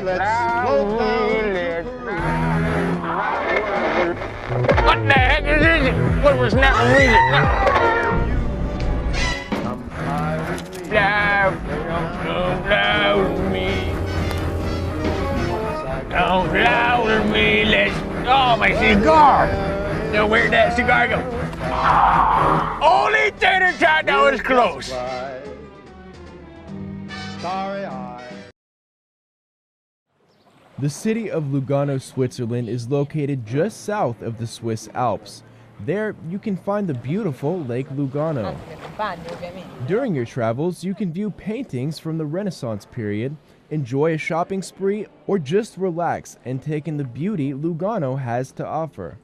let's float down. What the heck is this? What was that music? Don't fly with me. Don't fly with me. Let's. Oh, my cigar. Now, where'd that cigar go? Only Tater Tot, that was close. The city of Lugano, Switzerland is located just south of the Swiss Alps. There, you can find the beautiful Lake Lugano. During your travels, you can view paintings from the Renaissance period, enjoy a shopping spree, or just relax and take in the beauty Lugano has to offer.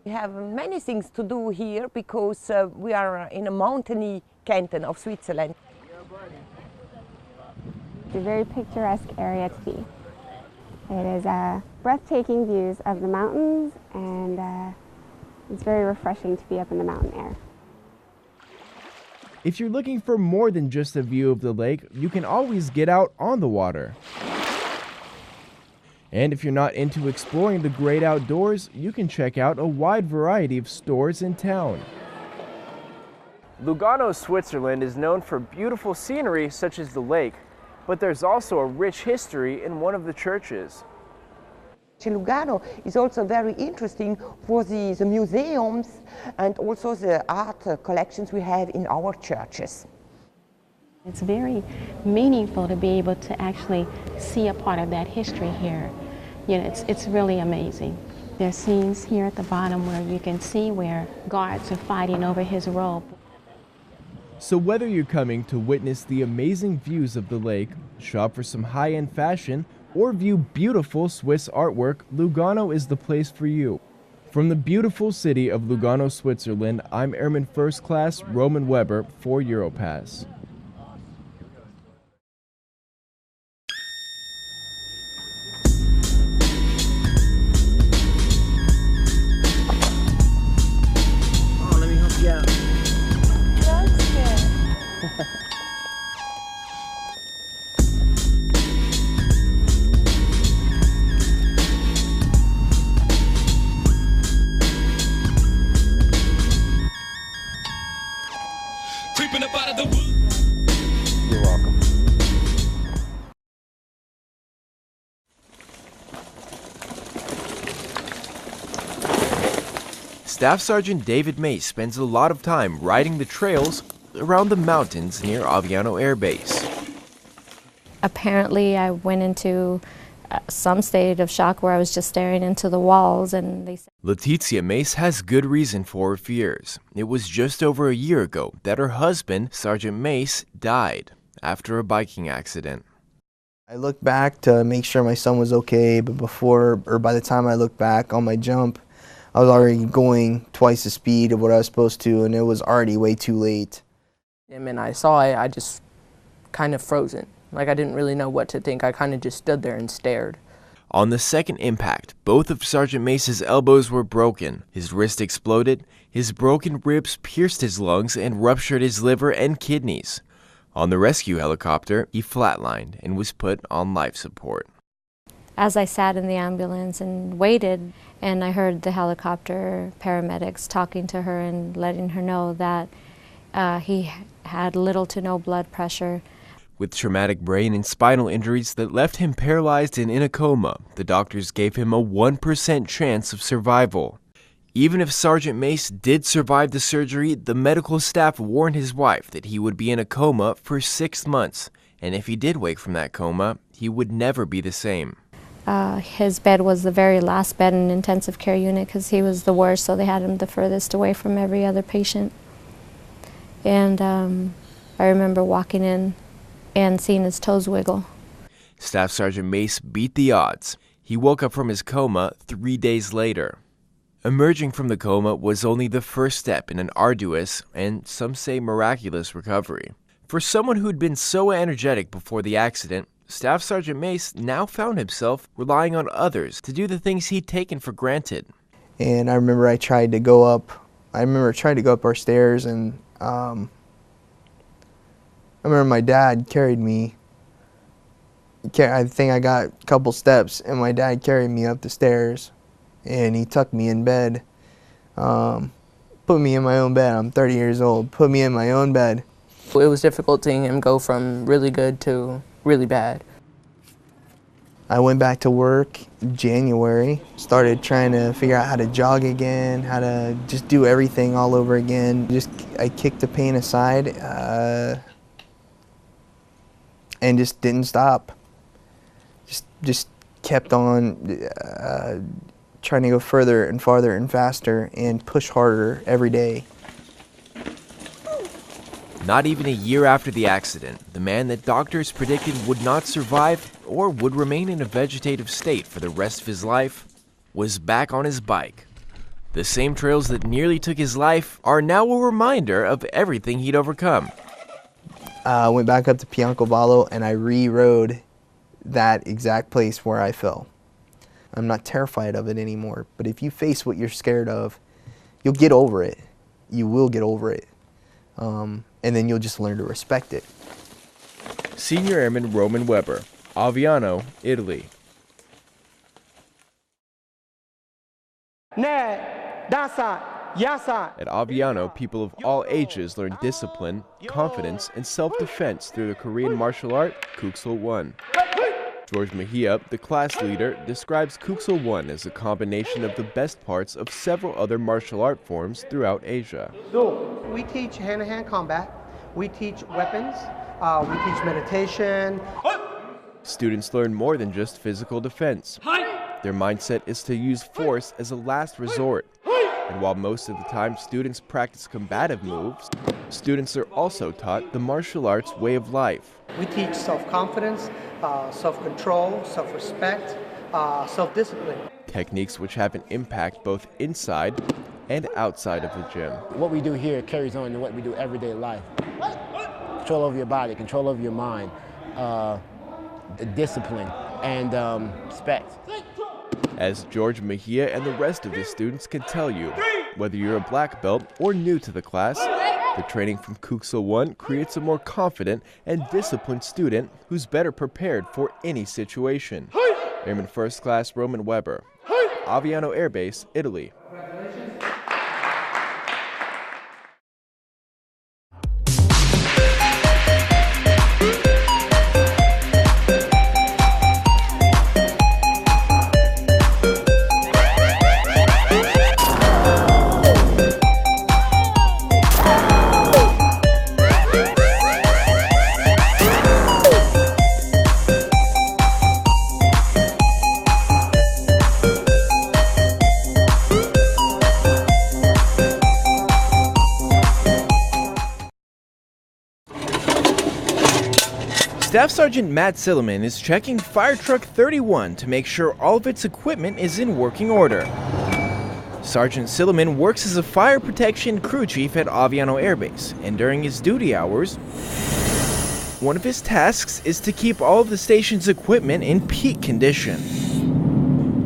We have many things to do here because we are in a mountainy canton of Switzerland. It's a very picturesque area to be. It is breathtaking views of the mountains, and it's very refreshing to be up in the mountain air. If you're looking for more than just a view of the lake, you can always get out on the water. And if you're not into exploring the great outdoors, you can check out a wide variety of stores in town. Lugano, Switzerland is known for beautiful scenery such as the lake, but there's also a rich history in one of the churches. Lugano is also very interesting for the museums and also the art collections we have in our churches. It's very meaningful to be able to actually see a part of that history here. You know, it's really amazing. There's scenes here at the bottom where you can see where guards are fighting over his robe. So whether you're coming to witness the amazing views of the lake, shop for some high-end fashion, or view beautiful Swiss artwork, Lugano is the place for you. From the beautiful city of Lugano, Switzerland, I'm Airman First Class Roman Weber for Europass. Oh, let me help you out. Creeping up out of the woods. You're welcome. Staff Sergeant David Mace spends a lot of time riding the trails around the mountains near Aviano Air Base. Apparently, I went into some state of shock where I was just staring into the walls, and they said... Letizia Mace has good reason for her fears. It was just over a year ago that her husband, Sergeant Mace, died after a biking accident. I looked back to make sure my son was okay, but by the time I looked back on my jump, I was already going twice the speed of what I was supposed to, and it was already way too late. And when I saw it, I just kind of frozen. Like, I didn't really know what to think. I kind of just stood there and stared. On the second impact, both of Sergeant Mace's elbows were broken. His wrist exploded, his broken ribs pierced his lungs and ruptured his liver and kidneys. On the rescue helicopter, he flatlined and was put on life support. As I sat in the ambulance and waited, and I heard the helicopter paramedics talking to her and letting her know that he had little to no blood pressure. With traumatic brain and spinal injuries that left him paralyzed and in a coma, the doctors gave him a 1% chance of survival. Even if Sergeant Mace did survive the surgery, the medical staff warned his wife that he would be in a coma for 6 months, and if he did wake from that coma, he would never be the same. His bed was the very last bed in an intensive care unit because he was the worst, so they had him the furthest away from every other patient. And I remember walking in and seeing his toes wiggle. Staff Sergeant Mace beat the odds. He woke up from his coma 3 days later. Emerging from the coma was only the first step in an arduous, and some say miraculous, recovery. For someone who'd been so energetic before the accident, Staff Sergeant Mace now found himself relying on others to do the things he'd taken for granted. And I remember I tried to go up our stairs, and I remember my dad carried me I think I got a couple steps, and my dad carried me up the stairs, and he tucked me in bed. Put me in my own bed. I'm 30 years old. Put me in my own bed. It was difficult seeing him go from really good to really bad. I went back to work in January, started trying to figure out how to jog again, how to just do everything all over again. I kicked the pain aside and just didn't stop. Just kept on trying to go further and farther and faster and push harder every day. Not even a year after the accident, the man that doctors predicted would not survive or would remain in a vegetative state for the rest of his life was back on his bike. The same trails that nearly took his life are now a reminder of everything he'd overcome. I went back up to Piancovallo and I re-rode that exact place where I fell. I'm not terrified of it anymore, but if you face what you're scared of, you'll get over it. You will get over it. And then you'll just learn to respect it. Senior Airman Roman Weber, Aviano, Italy. At Aviano, people of all ages learn discipline, confidence, and self-defense through the Korean martial art Kuksul Won. George Mejia, the class leader, describes Kuksul Won as a combination of the best parts of several other martial art forms throughout Asia. We teach hand-to-hand combat, we teach weapons, we teach meditation. Students learn more than just physical defense. Their mindset is to use force as a last resort. And while most of the time students practice combative moves, students are also taught the martial arts way of life. We teach self-confidence, self-control, self-respect, self-discipline. Techniques which have an impact both inside and outside of the gym. What we do here carries on to what we do everyday life. Control over your body, control over your mind, discipline, and respect. As George Mejia and the rest of his students can tell you, whether you're a black belt or new to the class, the training from Kuksul Won creates a more confident and disciplined student who's better prepared for any situation. Airman First Class Roman Weber, Aviano Air Base, Italy. Staff Sergeant Matt Silliman is checking Fire Truck 31 to make sure all of its equipment is in working order. Sergeant Silliman works as a fire protection crew chief at Aviano Air Base, and during his duty hours, one of his tasks is to keep all of the station's equipment in peak condition.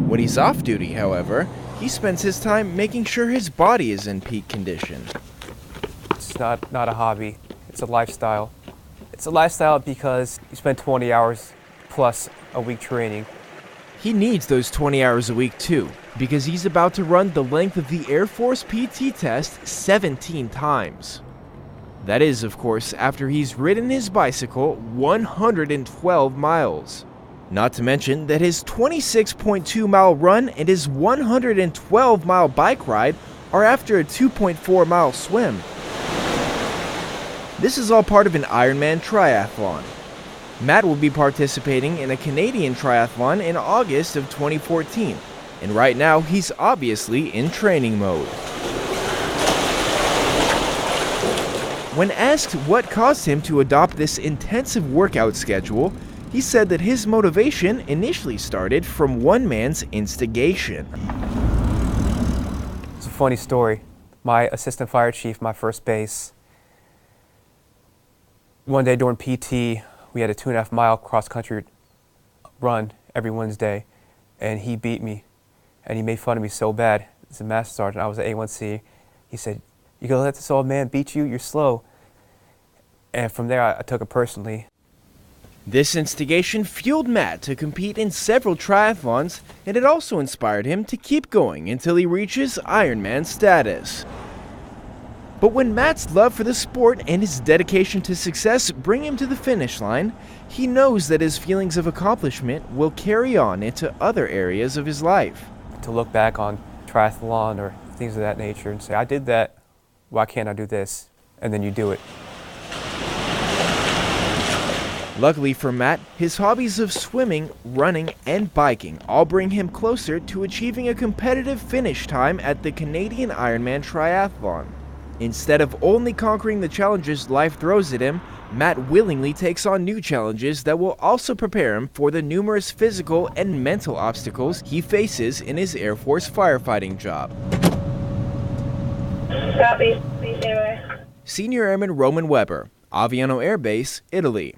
When he's off duty, however, he spends his time making sure his body is in peak condition. It's not a hobby, it's a lifestyle. It's a lifestyle because you spend 20 hours plus a week training. He needs those 20 hours a week too, because he's about to run the length of the Air Force PT test 17 times. That is, of course, after he's ridden his bicycle 112 miles. Not to mention that his 26.2-mile run and his 112-mile bike ride are after a 2.4-mile swim. This is all part of an Ironman triathlon. Matt will be participating in a Canadian triathlon in August of 2014, and right now he's obviously in training mode. When asked what caused him to adopt this intensive workout schedule, he said that his motivation initially started from one man's instigation. It's a funny story. My assistant fire chief, my first base, one day during PT, we had a 2.5-mile cross-country run every Wednesday, and he beat me, and he made fun of me so bad. As a master sergeant, I was at A1C. He said, "You gonna let this old man beat you? You're slow." And from there, I took it personally. This instigation fueled Matt to compete in several triathlons, and it also inspired him to keep going until he reaches Ironman status. But when Matt's love for the sport and his dedication to success bring him to the finish line, he knows that his feelings of accomplishment will carry on into other areas of his life. To look back on triathlon or things of that nature and say, I did that, why can't I do this? And then you do it. Luckily for Matt, his hobbies of swimming, running, and biking all bring him closer to achieving a competitive finish time at the Canadian Ironman Triathlon. Instead of only conquering the challenges life throws at him, Matt willingly takes on new challenges that will also prepare him for the numerous physical and mental obstacles he faces in his Air Force firefighting job. Copy. Senior Airman Roman Weber, Aviano Air Base, Italy.